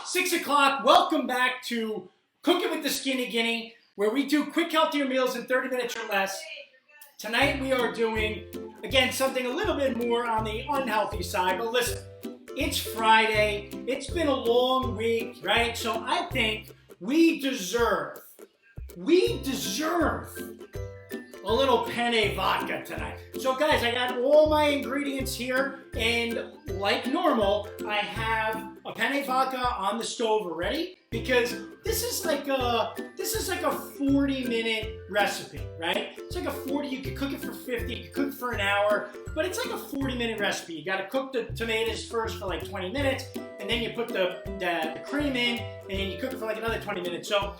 6 o'clock. Welcome back to Cooking with the Skinny Guinea, where we do quick, healthier meals in 30 minutes or less. Tonight we are doing, again, something a little bit more on the unhealthy side. But listen, it's Friday. It's been a long week, right? So I think we deserve a little penne vodka tonight. So guys, I got all my ingredients here, and like normal, I have a penne vodka on the stove already, because this is like a 40-minute recipe, right? It's like you could cook it for 50, you could cook it for an hour, but it's like a 40-minute recipe. You gotta cook the tomatoes first for like 20 minutes, and then you put the cream in, and then you cook it for like another 20 minutes. So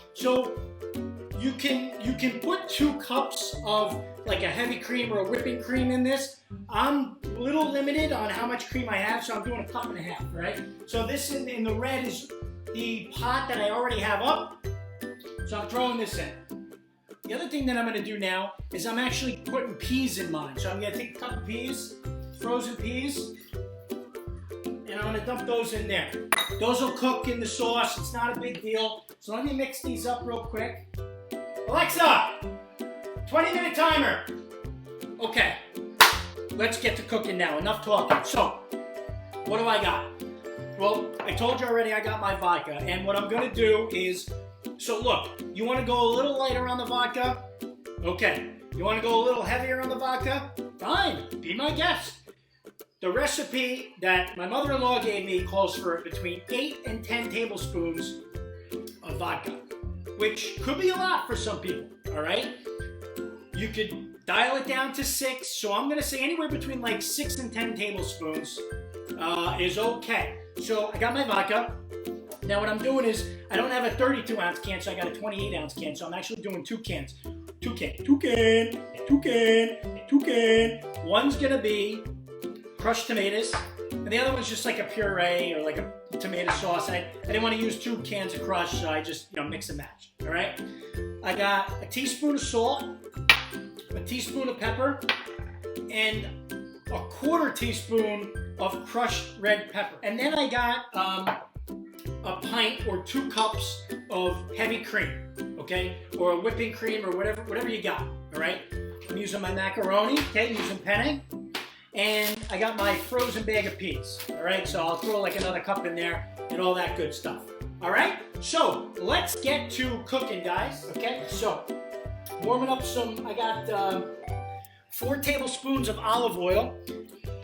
you can put 2 cups of like a heavy cream or a whipping cream in this. I'm a little limited on how much cream I have, so I'm doing 1.5 cups, right? So this in the red is the pot that I already have up, so I'm throwing this in. The other thing that I'm going to do now is I'm actually putting peas in mine. So I'm going to take a cup of peas, frozen peas, and I'm going to dump those in there. Those will cook in the sauce. It's not a big deal. So let me mix these up real quick. Alexa, 20-minute timer. Okay, let's get to cooking now. Enough talking. So, what do I got? Well, I told you already I got my vodka, and what I'm going to do is, so look, you want to go a little lighter on the vodka? Okay. You want to go a little heavier on the vodka? Fine, be my guest. The recipe that my mother-in-law gave me calls for between 8 and 10 tablespoons of vodka, which could be a lot for some people, all right? You could dial it down to 6, so I'm going to say anywhere between like 6 and 10 tablespoons is okay. So I got my vodka. Now what I'm doing is, I don't have a 32-ounce can, so I got a 28-ounce can, so I'm actually doing 2 cans. 2 can. One's going to be crushed tomatoes, and the other one's just like a puree or like a tomato sauce. I didn't want to use 2 cans of crush, so I just mix and match. All right. I got a teaspoon of salt, a teaspoon of pepper, and a 1/4 teaspoon of crushed red pepper. And then I got a pint or 2 cups of heavy cream, okay, or a whipping cream or whatever you got. All right. I'm using my macaroni. Okay, I'm using penne. And I got my frozen bag of peas, all right? So I'll throw like another cup in there and all that good stuff, all right? So let's get to cooking, guys, okay? So warming up I got 4 tablespoons of olive oil.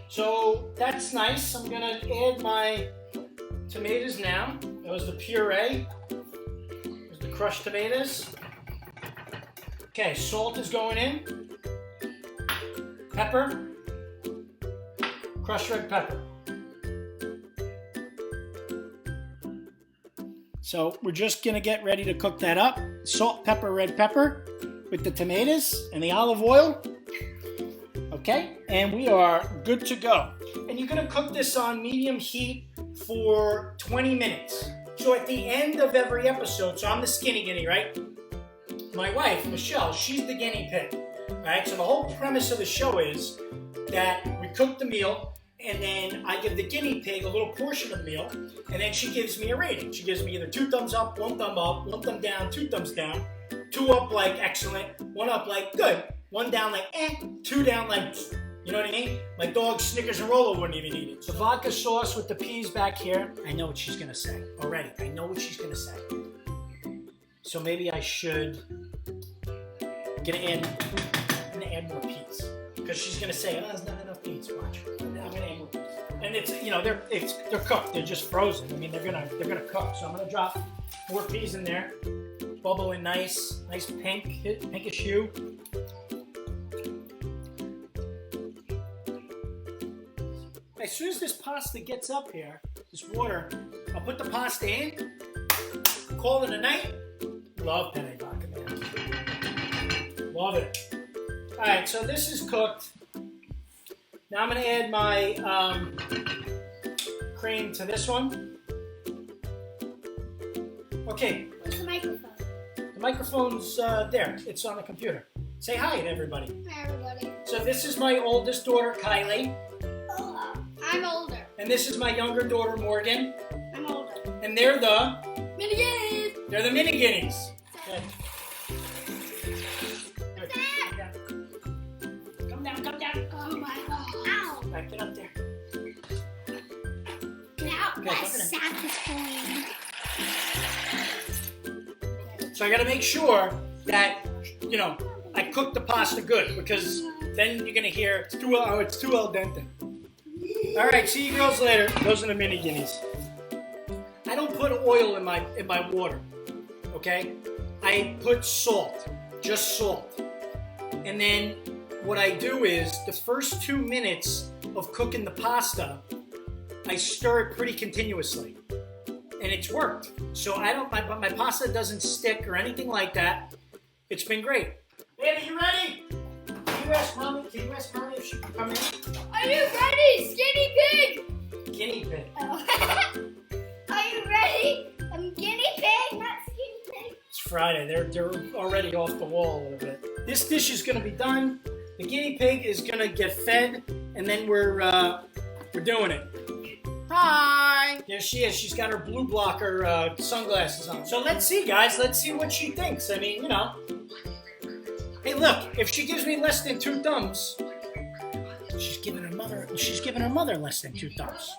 So that's nice. I'm gonna add my tomatoes now. That was the puree. There's the crushed tomatoes. Okay, salt is going in. Pepper. Crushed red pepper. So we're just gonna get ready to cook that up. Salt, pepper, red pepper with the tomatoes and the olive oil. Okay, and we are good to go. And you're gonna cook this on medium heat for 20 minutes. So at the end of every episode, so I'm the skinny guinea, right? My wife, Michelle, she's the guinea pig. All right, so the whole premise of the show is that we cook the meal, and then I give the guinea pig a little portion of the meal, and then she gives me a rating. She gives me either 2 thumbs up, 1 thumb up, 1 thumb down, 2 thumbs down, 2 up like excellent, 1 up like good, 1 down like 2 down like, you know what I mean? My dog Snickers and Rolo wouldn't even eat it. So vodka sauce with the peas back here. I know what she's gonna say already. I know what she's gonna say. So maybe I should, I'm gonna add more peas. Because she's gonna say, oh, there's not enough peas. Watch. I'm gonna add more peas. And it's, they're cooked. They're just frozen. I mean, they're gonna cook. So I'm gonna drop more peas in there. Bubbling nice pinkish hue. As soon as this pasta gets up here, this water, I'll put the pasta in. Call it a night. Love penne vodka, man. Love it. All right, so this is cooked. Now I'm going to add my cream to this one. Okay. Where's the microphone? The microphone's there. It's on the computer. Say hi to everybody. Hi, everybody. So this is my oldest daughter, Kylie. I'm older. And this is my younger daughter, Morgan. I'm older. And And they're the mini guineas. They're the mini guineas. Good. Come down, come down. Oh my god. Ow. All right, get up there. Get out. Okay, My sack is falling. So I gotta make sure that, you know, I cook the pasta good, because then you're gonna hear it's too al dente. All right, see you girls later. Those are the mini guineas. I don't put oil in my water, okay? I put salt, just salt. And then what I do is the first 2 minutes of cooking the pasta, I stir it pretty continuously. And it's worked. So my pasta doesn't stick or anything like that. It's been great. Baby, you ready? Can you ask mommy if she can come in? Are you ready, skinny pig? Guinea pig. Oh. Are you ready? I'm guinea pig, not skinny pig. It's Friday. They're already off the wall a little bit. This dish is gonna be done. The guinea pig is gonna get fed, and then we're doing it. Hi. There she is. She's got her blue blocker sunglasses on. So let's see, guys. Let's see what she thinks. I mean, you know. Hey, look. If she gives me less than 2 thumbs, she's giving her mother less than 2 thumbs.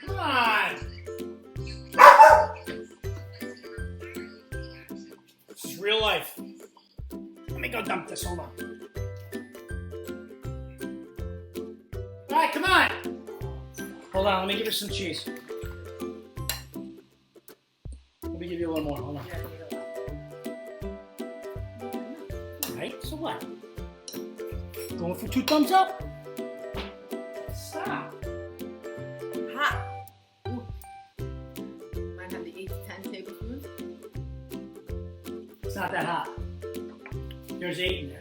Come on. This is real life. Let me go dump this. Hold on. All right, come on. Hold on, let me give her some cheese. Let me give you a little more, hold on. All right, so what? Going for 2 thumbs up? Stop. Hot. Ooh. Might have the 8 to 10 tablespoons. It's not that hot. There's 8 in there.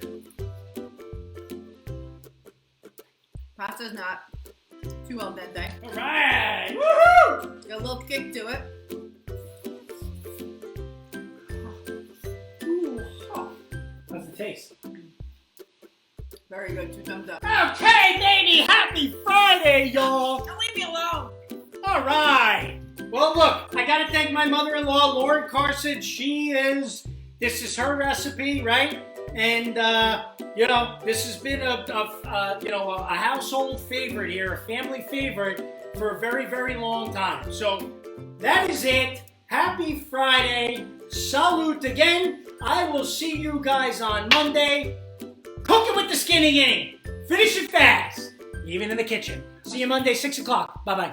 Pasta's not too al dente. All right, woohoo! Got a little kick to it. Ooh, oh. How's it taste? Very good, 2 thumbs up. Okay, baby, happy Friday, y'all. Don't leave me alone. All right. Well, look, I got to thank my mother-in-law, Lauren Carson. This is her recipe, right? And, you know, this has been a household favorite here, a family favorite for a very, very long time. So that is it. Happy Friday. Salute again. I will see you guys on Monday. Cook it with the skinny guinea. Finish it fast, even in the kitchen. See you Monday, 6 o'clock. Bye-bye.